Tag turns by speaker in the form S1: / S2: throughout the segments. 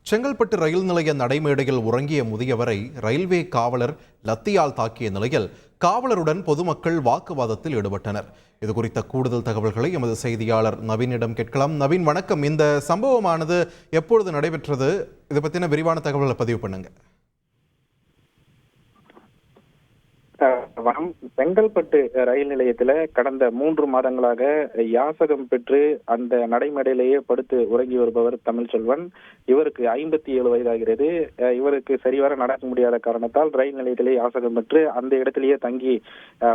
S1: செங்கல்பட்டு ரயில் நிலைய நடைமேடையில் உறங்கிய முதியவரை ரயில்வே காவலர் லத்தியால் தாக்கிய நிலையில் காவலருடன் பொதுமக்கள் வாக்குவாதத்தில் ஈடுபட்டனர். இதுகுறித்த கூடுதல் தகவல்களை எமது செய்தியாளர் நவீனிடம் கேட்கலாம். நவீன், வணக்கம். இந்த சம்பவமானது எப்பொழுது நடைபெற்றது? இதை பற்றின விரிவான தகவல்களை பதிவு பண்ணுங்க.
S2: செங்கல்பட்டு ரயில் நிலையத்துல கடந்த 3 மாதங்களாக யாசகம் பெற்று அந்த நடைமேடையிலேயே படுத்து உறங்கி வருபவர் தமிழ்ச்செல்வன். இவருக்கு 57 வயதாகிறது. இவருக்கு சரிவர நடக்க முடியாத காரணத்தால் ரயில் நிலையத்திலே யாசகம் பெற்று அந்த இடத்திலேயே தங்கி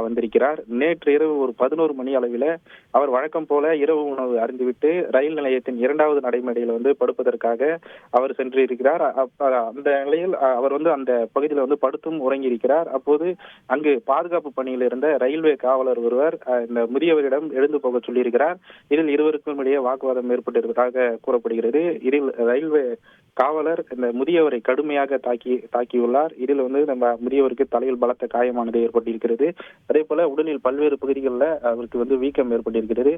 S2: வந்திருக்கிறார். நேற்று இரவு ஒரு 11 மணி அளவில் அவர் வழக்கம் போல இரவு உணவு அருந்திவிட்டு ரயில் நிலையத்தின் 2வது நடைமேடையில் படுப்பதற்காக அவர் சென்றிருக்கிறார். அந்த நிலையில் அவர் அந்த பகுதியில் படுத்தும் உறங்கி இருக்கிறார். அப்போது அங்கு பாதுகாப்பு பணியில் இருந்த ரயில்வே காவலர் ஒருவர் இந்த முதியவரிடம் எழுந்து போக சொல்லியிருக்கிறார். இதில் இருவருக்கும் இடையே வாக்குவாதம் ஏற்பட்டிருப்பதாக கூறப்படுகிறது. இதில் ரயில்வே காவலர் இந்த முதியவரை கடுமையாக தாக்கியுள்ளார். இதில் நம்ம முதியவருக்கு தலையில் பலத்த காயமானது ஏற்பட்டிருக்கிறது. அதே போல உடலில் பல்வேறு பகுதிகளில் அவருக்கு வீக்கம் ஏற்பட்டிருக்கிறது.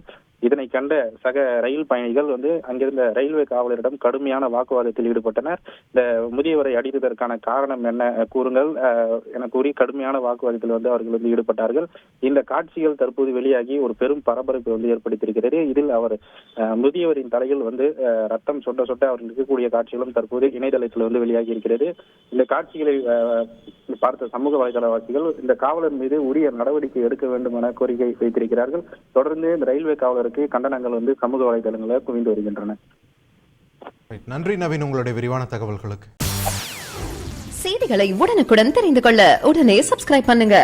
S2: இதனை கண்ட சக ரயில் பயணிகள் அங்கிருந்த ரயில்வே காவலரிடம் கடுமையான வாக்குவாதத்தில் ஈடுபட்டனர். இந்த முதியவரை அடித்ததற்கான காரணம் என்ன கூறுங்கள் என கூறி கடுமையான வாக்குவாதத்தில் அவர்கள் ஈடுபட்டார்கள். இந்த காட்சிகள் தற்போது வெளியாகி ஒரு பெரும் பரபரப்பு ஏற்படுத்தியிருக்கிறது. இதில் அவர் முதியவரின் தலையில் ரத்தம் சொட்ட சொட்ட அவர் இருக்கக்கூடிய காட்சிகளும் தற்போது இணையதளத்தில் வெளியாகி இருக்கிறது. இந்த காட்சிகளை பார்த்த சமூக வலைதளவாசிகள் இந்த காவலர் மீது உரிய நடவடிக்கை எடுக்க வேண்டும் என கோரிக்கை வைத்திருக்கிறார்கள். தொடர்ந்து இந்த ரயில்வே காவலருக்கு கண்டனங்கள் சமூக வலைதளங்களில் குவிந்து வருகின்றன.
S1: நன்றி நவீன், உங்களுடைய விரிவான தகவல்களுக்கு.
S3: செய்திகளை உடனுக்குடன் தெரிந்து கொள்ள உடனே சப்ஸ்கிரைப் பண்ணுங்க.